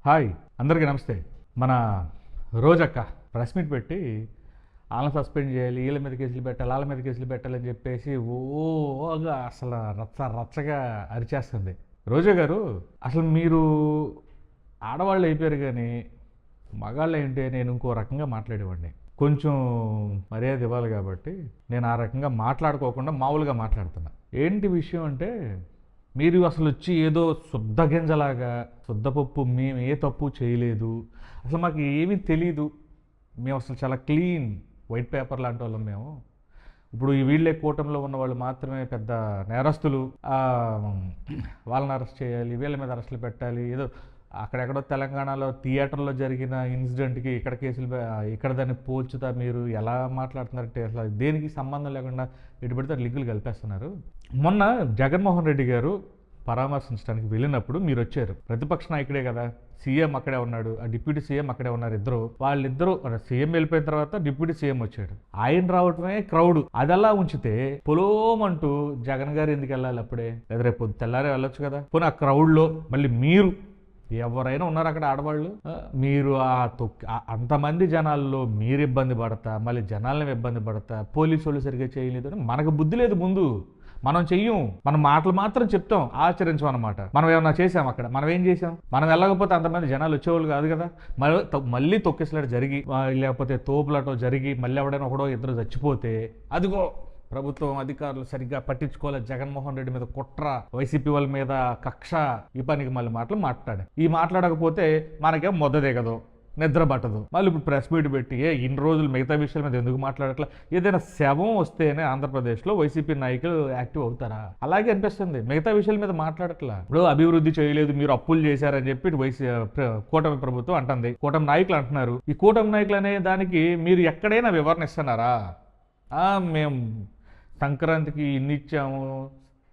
Hi అందరికీ నమస్తే. మన రోజక్క ప్రెస్ మీట్ పెట్టి వాళ్ళని సస్పెండ్ చేయాలి, వీళ్ళ మీద కేసులు పెట్టాలి, వాళ్ళ మీద కేసులు పెట్టాలని చెప్పేసి ఓగా అసలు రచ్చగా అరిచేస్తుంది. రోజా గారు, అసలు మీరు ఆడవాళ్ళు అయిపోయారు కానీ మగాళ్ళు ఏంటి నేను ఇంకో రకంగా మాట్లాడేవాడిని. కొంచెం మర్యాద ఇవ్వాలి కాబట్టి నేను ఆ రకంగా మాట్లాడుకోకుండా మామూలుగా మాట్లాడుతున్నా. ఏంటి విషయం అంటే, మీరు అసలు వచ్చి ఏదో శుద్ధ గింజలాగా శుద్ధపప్పు మేము ఏ తప్పు చేయలేదు, అసలు మాకు ఏమీ తెలీదు, మేము అసలు చాలా క్లీన్ వైట్ పేపర్ లాంటి వాళ్ళం మేము, ఇప్పుడు ఈ వీళ్ళే కూటమిలో ఉన్న వాళ్ళు మాత్రమే పెద్ద నేరస్తులు, వాళ్ళని అరెస్ట్ చేయాలి, వీళ్ళ మీద అరెస్టులు పెట్టాలి, ఏదో అక్కడెక్కడో తెలంగాణలో థియేటర్లో జరిగిన ఇన్సిడెంట్కి ఇక్కడ కేసులు ఇక్కడ దాన్ని పోల్చుతా మీరు ఎలా మాట్లాడుతున్నారంటే అసలు దేనికి సంబంధం లేకుండా ఇటు పెడితే లింకులు కలిపేస్తున్నారు. మొన్న జగన్మోహన్ రెడ్డి గారు పరామర్శించడానికి వెళ్ళినప్పుడు మీరు వచ్చారు. ప్రతిపక్ష నాయకుడే కదా, సీఎం అక్కడే ఉన్నాడు, ఆ డిప్యూటీ సీఎం అక్కడే ఉన్నారు. వాళ్ళిద్దరూ సీఎం వెళ్ళిపోయిన తర్వాత డిప్యూటీ సీఎం వచ్చాడు. ఆయన రావటమే క్రౌడ్. అదలా ఉంచితే పొలోమంటూ జగన్ గారు ఎందుకు వెళ్ళాలి అప్పుడే, లేదా రేపు తెల్లారే వెళ్ళొచ్చు కదా. పోనీ ఆ క్రౌడ్లో మళ్ళీ మీరు ఎవరైనా ఉన్నారు అక్కడ ఆడవాళ్ళు, మీరు అంతమంది జనాల్లో మీరు ఇబ్బంది పడతా, మళ్ళీ జనాలను ఇబ్బంది పడతా, పోలీసు వాళ్ళు సరిగ్గా చేయలేదు అని మనకు బుద్ధి లేదు. ముందు మనం చెయ్యం, మన మాటలు మాత్రం చెప్తాం, ఆచరించం అనమాట. మనం ఏమన్నా చేసాం అక్కడ, మనం ఏం చేసాం? మనం వెళ్ళకపోతే అంతమంది జనాలు వచ్చేవాళ్ళు కాదు కదా. మళ్ళీ తొక్కిసలాట జరిగి లేకపోతే తోపులాటో జరిగి మళ్ళీ ఎవడైనా ఒకడో ఇద్దరు చచ్చిపోతే అదిగో ప్రభుత్వం అధికారులు సరిగ్గా పట్టించుకోలేదు, జగన్మోహన్ రెడ్డి మీద కుట్ర, వైసీపీ వాళ్ళ మీద కక్ష, ఈ పనికి మళ్ళీ మాట్లాడాడు. ఈ మాట్లాడకపోతే మనకేం మొద్ద దిగదు, నిద్ర పట్టదు. మళ్ళీ ఇప్పుడు ప్రెస్ మీట్ పెట్టి ఇన్ని రోజులు మిగతా విషయాల మీద ఎందుకు మాట్లాడట్లా? ఏదైనా శవం వస్తేనే ఆంధ్రప్రదేశ్లో వైసీపీ నాయకులు యాక్టివ్ అవుతారా? అలాగే అనిపిస్తుంది. మిగతా విషయాల మీద మాట్లాడట్లా. ఇప్పుడు అభివృద్ధి చేయలేదు, మీరు అప్పులు చేశారని చెప్పి కూటమి ప్రభుత్వం అంటుంది, కూటమి నాయకులు అంటున్నారు. ఈ కూటమి నాయకులు అనే దానికి మీరు ఎక్కడైనా వివరణ ఇస్తున్నారా? మేము సంక్రాంతికి ఇన్ని ఇచ్చాము,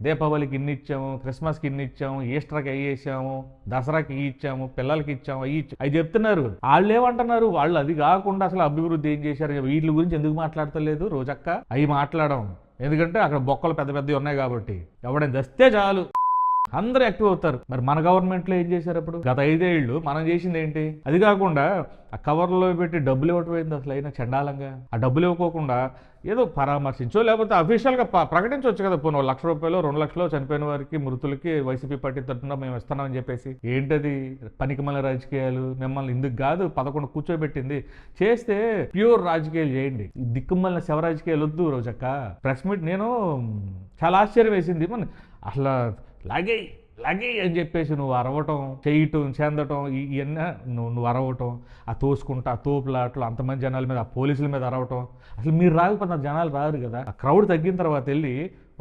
దీపావళికి ఇన్ని ఇచ్చాము, క్రిస్మస్కి ఇన్ని ఇచ్చాము, ఈస్టర్కి అవి ఇచ్చాము, దసరాకి ఇవి ఇచ్చాము, పిల్లలకి ఇచ్చాము, అవి చెప్తున్నారు. వాళ్ళు ఏమంటున్నారు? వాళ్ళు అది కాకుండా అసలు అభివృద్ధి ఏం చేశారు, వీటి గురించి ఎందుకు మాట్లాడతలేదు రోజక్క? అవి మాట్లాడడం ఎందుకంటే అక్కడ బొక్కలు పెద్ద పెద్దవి ఉన్నాయి కాబట్టి. ఎవడైనా దస్తే చాలు అందరూ యాక్టివ్ అవుతారు. మరి మన గవర్నమెంట్లో ఏం చేశారు? అప్పుడు గత 5 ఏళ్ళు మనం చేసింది ఏంటి? అది కాకుండా ఆ కవర్లో పెట్టి డబ్బులు ఇవ్వటమైంది అసలు అయినా చండాలంగా. ఆ డబ్బులు ఇవ్వకోకుండా ఏదో పరామర్శించో లేకపోతే అఫీషియల్గా ప్రకటించవచ్చు కదా. పోను 1 లక్ష రూపాయలు 2 లక్షలు చనిపోయిన వారికి మృతులకి వైసీపీ పార్టీ తరఫున మేము ఇస్తున్నామని చెప్పేసి. ఏంటది పనికిమాలిన రాజకీయాలు? మిమ్మల్ని ఇందుకు కాదు 11 కూర్చోబెట్టింది. చేస్తే ప్యూర్ రాజకీయాలు చేయండి, దిక్కుమాలిన శవ రాజకీయాలు వద్దు. రోజక్క ప్రెస్ మీట్ నేను చాలా ఆశ్చర్యం వేసింది. మన అసలు లాగే అని చెప్పేసి నువ్వు అరవటం, చేయటం, చెందటం, ఇవన్నీ నువ్వు అరవటం, ఆ తోసుకుంటా ఆ తోపులాట్లు అంతమంది జనాల మీద, ఆ పోలీసుల మీద అరవటం. అసలు మీరు రాకపోతే జనాలు రారు కదా. ఆ క్రౌడ్ తగ్గిన తర్వాత వెళ్ళి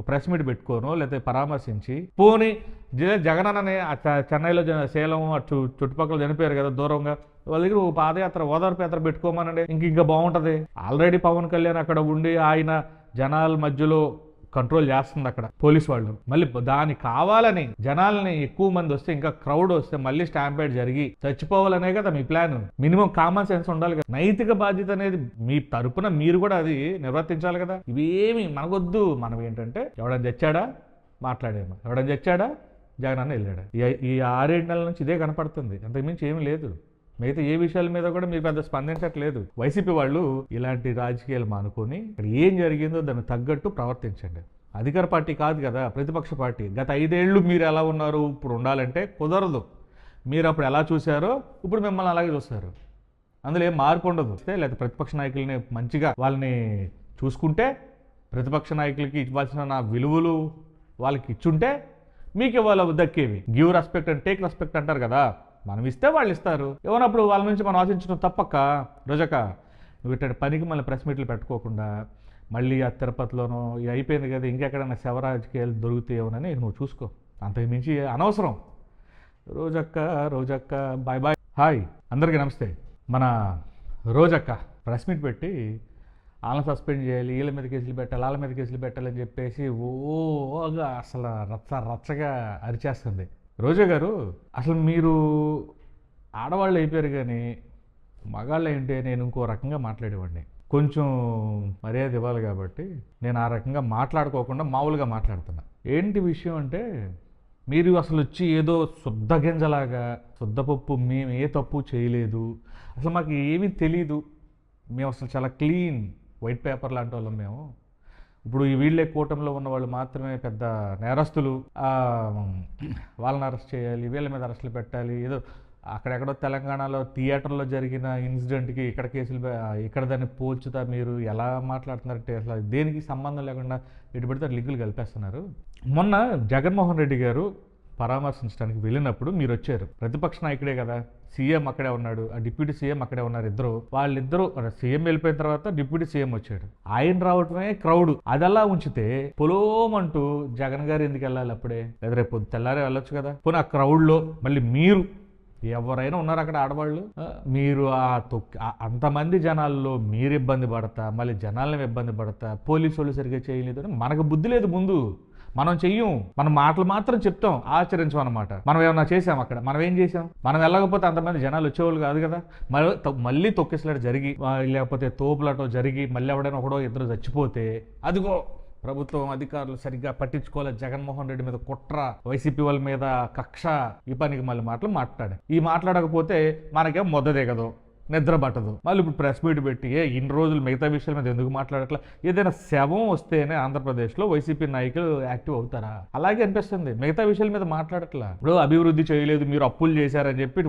ప్రెస్ మీట్ పెట్టుకోను, లేకపోతే పరామర్శించి పోనీ జగనన్ననే చెన్నైలో సేలం చుట్టుపక్కల చనిపోయారు కదా దూరంగా, వాళ్ళ దగ్గర పాదయాత్ర ఓదార్పు యాత్ర పెట్టుకోమనండి, ఇంకా బాగుంటుంది. ఆల్రెడీ పవన్ కళ్యాణ్ అక్కడ ఉండి ఆయన జనాల మధ్యలో కంట్రోల్ చేస్తుంది అక్కడ పోలీస్ వాళ్ళు. మళ్ళీ దానికి కావాలని జనాలని ఎక్కువ మంది వస్తే, ఇంకా క్రౌడ్ వస్తే మళ్ళీ స్టాంపేడ్ జరిగి చచ్చిపోవాలనే కదా మీ ప్లాన్. మినిమం కామన్ సెన్స్ ఉండాలి కదా. నైతిక బాధ్యత అనేది మీ తరపున మీరు కూడా అది నిర్వర్తించాలి కదా. ఇవేమి మనకొద్దు. మనం ఏంటంటే ఎవడని తెచ్చాడా మాట్లాడేమో, ఎవడని తెచ్చాడా జగన్ అన్న వెళ్ళాడా. ఈ 6-7 నెలల నుంచి ఇదే కనపడుతుంది, అంతకుమించి ఏమీ లేదు. మిగతా ఏ విషయాల మీద కూడా మీరు పెద్ద స్పందించట్లేదు. వైసీపీ వాళ్ళు ఇలాంటి రాజకీయాలు మానుకొని ఇక్కడ ఏం జరిగిందో దాన్ని తగ్గట్టు ప్రవర్తించండి. అధికార పార్టీ కాదు కదా, ప్రతిపక్ష పార్టీ. గత 5 ఏళ్ళు మీరు ఎలా ఉన్నారు ఇప్పుడు ఉండాలంటే కుదరదు. మీరు అప్పుడు ఎలా చూశారో ఇప్పుడు మిమ్మల్ని అలాగే చూస్తారు. అందులో ఏం మార్పు ఉండదు. లేదా ప్రతిపక్ష నాయకుల్ని మంచిగా వాళ్ళని చూసుకుంటే, ప్రతిపక్ష నాయకులకి ఇవ్వాల్సిన నా విలువలు వాళ్ళకి ఇచ్చుంటే మీకు ఇవ్వాలి దక్కేవి. Give respect and take respect అంటారు కదా. మనం ఇస్తే వాళ్ళు ఇస్తారు. ఏమన్నప్పుడు వాళ్ళ నుంచి మనం ఆశించడం తప్పక. రోజక నువ్వు ఇట్లా పనికి మళ్ళీ ప్రెస్ మీట్లు పెట్టుకోకుండా మళ్ళీ ఆ తిరుపతిలోనో అయిపోయింది కదా, ఇంకెక్కడైనా శవరాజకీయాలు దొరుకుతాయేమోనని నువ్వు చూసుకో. అంతకు మించి అనవసరం. రోజక్క బాయ్ బాయ్. హాయ్ అందరికీ నమస్తే. మన రోజక్క ప్రెస్ మీట్ పెట్టి వాళ్ళని సస్పెండ్ చేయాలి, వీళ్ళ మీద కేసులు పెట్టాలి, వాళ్ళ మీద కేసులు పెట్టాలని చెప్పేసి ఓగా అసలు రచ్చగా అరిచేస్తుంది. రోజా గారు, అసలు మీరు ఆడవాళ్ళు అయిపోయారు కానీ మగాళ్ళు ఏంటి నేను ఇంకో రకంగా మాట్లాడేవాడిని. కొంచెం మర్యాద ఇవ్వాలి కాబట్టి నేను ఆ రకంగా మాట్లాడుకోకుండా మామూలుగా మాట్లాడుతున్నా. ఏంటి విషయం అంటే, మీరు అసలు వచ్చి ఏదో శుద్ధ గింజలాగా శుద్ధపప్పు మేము ఏ తప్పు చేయలేదు, అసలు మాకు ఏమీ తెలీదు, మేము అసలు చాలా క్లీన్ వైట్ పేపర్ లాంటి వాళ్ళం మేము, ఇప్పుడు ఈ వీళ్ళే కూటమిలో ఉన్న వాళ్ళు మాత్రమే పెద్ద నేరస్తులు, వాళ్ళని అరెస్ట్ చేయాలి, వీళ్ళ మీద అరెస్టులు పెట్టాలి, ఏదో అక్కడెక్కడో తెలంగాణలో థియేటర్లో జరిగిన ఇన్సిడెంట్కి ఇక్కడ కేసులు ఇక్కడ దాన్ని పోల్చుతా మీరు ఎలా మాట్లాడుతున్నారంటే అసలు దేనికి సంబంధం లేకుండా ఎటు పెడితే లింకులు కలిపేస్తున్నారు. మొన్న జగన్మోహన్ రెడ్డి గారు పరామర్శించడానికి వెళ్ళినప్పుడు మీరు వచ్చారు, ప్రతిపక్ష నాయకుడే కదా, సీఎం అక్కడే ఉన్నాడు, ఆ డిప్యూటీ సీఎం అక్కడే ఉన్నారు, వాళ్ళిద్దరూ సీఎం వెళ్ళిపోయిన తర్వాత డిప్యూటీ సీఎం వచ్చాడు, ఆయన రావటమే క్రౌడ్. అదలా ఉంచితే పొలోమంటూ జగన్ గారు ఎందుకు వెళ్ళాలి అప్పుడే, లేదా రేపు తెల్లారే వెళ్ళొచ్చు కదా. పోనీ ఆ క్రౌడ్లో మళ్ళీ మీరు ఎవరైనా ఉన్నారు అక్కడ ఆడవాళ్ళు, మీరు అంతమంది జనాల్లో మీరు ఇబ్బంది పడతా, మళ్ళీ జనాలను ఇబ్బంది పడతా, పోలీసు వాళ్ళు సరిగ్గా చేయలేదు అని మనకు బుద్ధి లేదు. ముందు మనం చెయ్యం, మన మాటలు మాత్రం చెప్తాం, ఆచరించం అన్నమాట. మనం ఏమన్నా చేసాం అక్కడ, మనం ఏం చేసాం, మనం వెళ్ళకపోతే అంతమంది జనాలు వచ్చేవాళ్ళు కాదు కదా. మళ్ళీ తొక్కిసలాట జరిగి లేకపోతే తోపులాటో జరిగి మళ్ళీ ఎవడైనా ఒకడో ఇద్దరు చచ్చిపోతే అదిగో ప్రభుత్వం అధికారులు సరిగ్గా పట్టించుకోలేదు, జగన్మోహన్ రెడ్డి మీద కుట్ర, వైసీపీ వాళ్ళ మీద కక్ష, ఈ పనికి మళ్ళీ మాటలు ఈ మాట్లాడకపోతే మనకేం మొద్ద దిగదు, నిద్ర పట్టదు. మళ్ళీ ఇప్పుడు ప్రెస్ మీట్ పెట్టి ఇన్ని రోజులు మిగతా విషయాల మీద ఎందుకు మాట్లాడట్లా, ఏదైనా శవం వస్తేనే ఆంధ్రప్రదేశ్లో వైసీపీ నాయకులు యాక్టివ్ అవుతారా, అలాగే అనిపిస్తుంది. మిగతా విషయాల మీద మాట్లాడట్లా. ఇప్పుడు అభివృద్ధి చేయలేదు, మీరు అప్పులు చేశారని చెప్పి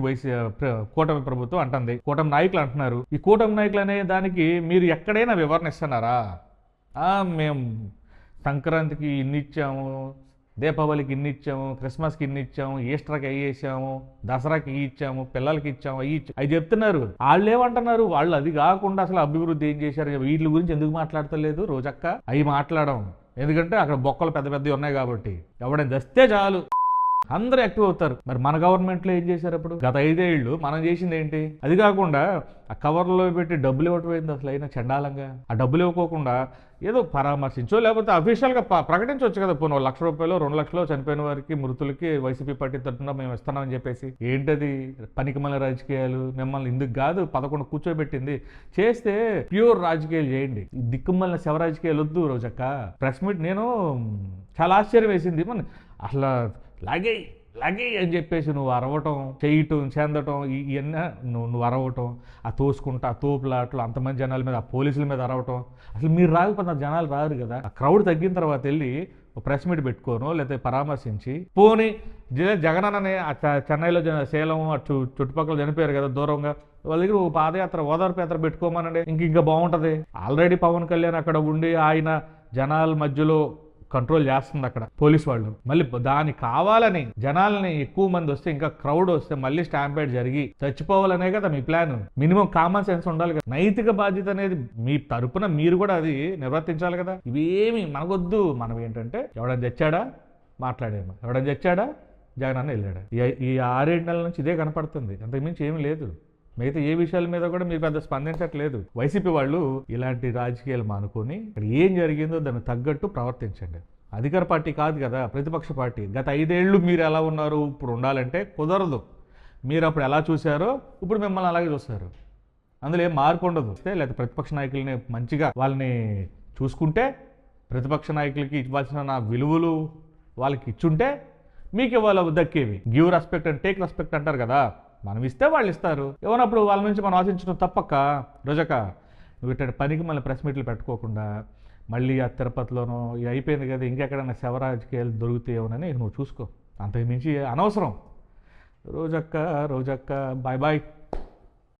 కూటమి ప్రభుత్వం అంటుంది, కూటమి నాయకులు అంటున్నారు. ఈ కూటమి నాయకులు అనే దానికి మీరు ఎక్కడైనా వివరణ ఇస్తున్నారా? మేము సంక్రాంతికి ఇన్ని ఇచ్చాము, దీపావళికి ఇన్ని ఇచ్చాము, క్రిస్మస్కి ఇన్ని ఇచ్చాము, ఈస్టర్కి అవి వేసాము, దసరాకి ఇవి ఇచ్చాము, పిల్లలకి ఇచ్చాము, అవి చెప్తున్నారు. వాళ్ళు ఏమంటున్నారు, వాళ్ళు అది కాకుండా అసలు అభివృద్ధి ఏం చేశారు, వీటి గురించి ఎందుకు మాట్లాడతలేదు రోజక్క? అవి మాట్లాడడం ఎందుకంటే అక్కడ బొక్కలు పెద్ద పెద్దవి ఉన్నాయి కాబట్టి, ఎవడైనా దస్తే చాలు అందరూ యాక్టివ్ అవుతారు. మరి మన గవర్నమెంట్లో ఏం చేశారు అప్పుడు? గత 5 ఏళ్ళు మనం చేసింది ఏంటి? అది కాకుండా ఆ కవర్లో పెట్టి డబ్బులు ఇవ్వటం ఏంది అసలు అయినా చండాలంగా? ఆ డబ్బులు ఇవ్వకోకుండా ఏదో పరామర్శించో లేకపోతే అఫీషియల్గా ప్రకటించవచ్చు కదా, పోనీ 1 లక్ష రూపాయలు 2 లక్షలు చనిపోయిన వారికి మృతులకి వైసీపీ పార్టీ తరఫున మేము ఇస్తున్నామని చెప్పేసి. ఏంటది పనికిమాలిన రాజకీయాలు? మిమ్మల్ని ఇందుకు కాదు 11 కూర్చోబెట్టింది, చేస్తే ప్యూర్ రాజకీయాలు చేయండి, దిక్కుమాలిన శవ రాజకీయాలు వద్దు. రోజక్క ప్రెస్ మీట్ నేను చాలా ఆశ్చర్యం వేసింది, మన అసలు లాగే అని చెప్పేసి నువ్వు అరవటం, చేయటం, చెందటం, ఇవన్నీ నువ్వు అరవటం, ఆ తోసుకుంటా ఆ తోపులాట్లు అంతమంది జనాల మీద, ఆ పోలీసుల మీద అరవటం. అసలు మీరు రాకపోతే జనాలు రారు కదా. ఆ క్రౌడ్ తగ్గిన తర్వాత వెళ్ళి ప్రెస్ మీట్ పెట్టుకోను, లేకపోతే పరామర్శించి పోనీ జగనన్ననే చెన్నైలో సేలం చుట్టుపక్కల చనిపోయారు కదా దూరంగా, వాళ్ళ దగ్గర పాదయాత్ర ఓదార్పు యాత్ర పెట్టుకోమనండి, ఇంకా బాగుంటుంది. ఆల్రెడీ పవన్ కళ్యాణ్ అక్కడ ఉండి ఆయన జనాల మధ్యలో కంట్రోల్ చేస్తుంది అక్కడ పోలీసు వాళ్ళు. మళ్ళీ దాని కావాలని జనాలని ఎక్కువ మంది వస్తే, ఇంకా క్రౌడ్ వస్తే మళ్ళీ స్టాంపేడ్ జరిగి చచ్చిపోవాలనే కదా మీ ప్లాన్. మినిమం కామన్ సెన్స్ ఉండాలి కదా. నైతిక బాధ్యత అనేది మీ తరపున మీరు కూడా అది నిర్వర్తించాలి కదా. ఇవేమి మనకొద్దు. మనం ఏంటంటే ఎవడని తెచ్చాడా మాట్లాడేమో, ఎవడని తెచ్చాడా జగన్ అన్న వెళ్ళాడా, ఈ 6-7 నెలల నుంచి ఇదే కనపడుతుంది, అంతకుమించి ఏమీ లేదు. మిగతా ఏ విషయాల మీద కూడా మీరు పెద్ద స్పందించట్లేదు. వైసీపీ వాళ్ళు ఇలాంటి రాజకీయాలు మానుకొని ఇక్కడ ఏం జరిగిందో దానికి తగ్గట్టు ప్రవర్తించండి. అధికార పార్టీ కాదు కదా, ప్రతిపక్ష పార్టీ. గత 5 ఏళ్ళు మీరు ఎలా ఉన్నారు, ఇప్పుడు ఉండాలంటే కుదరదు. మీరు అప్పుడు ఎలా చూశారో ఇప్పుడు మిమ్మల్ని అలాగే చూస్తారు, అందులో ఏం మార్పు ఉండదు. లేదా ప్రతిపక్ష నాయకుల్ని మంచిగా వాళ్ళని చూసుకుంటే, ప్రతిపక్ష నాయకులకి ఇవ్వాల్సిన నా విలువలు వాళ్ళకి ఇచ్చుంటే మీకు ఇవాళ దక్కేవి. Give respect and take respect అంటారు కదా, మనం ఇస్తే వాళ్ళు ఇస్తారు. ఎవరప్పుడు వాళ్ళ నుంచి మనం ఆశించడం తప్పక్క. రోజక నువ్వు ఇట్ట పనికి మళ్ళీ ప్రెస్ మీట్లు పెట్టుకోకుండా మళ్ళీ ఆ తిరుపతిలోనో అయిపోయింది కదా, ఇంకెక్కడైనా శవరాజకీయాలు దొరుకుతాయేమోనని నువ్వు చూసుకో, అంతకు మించి అనవసరం. రోజక్క బాయ్ బాయ్.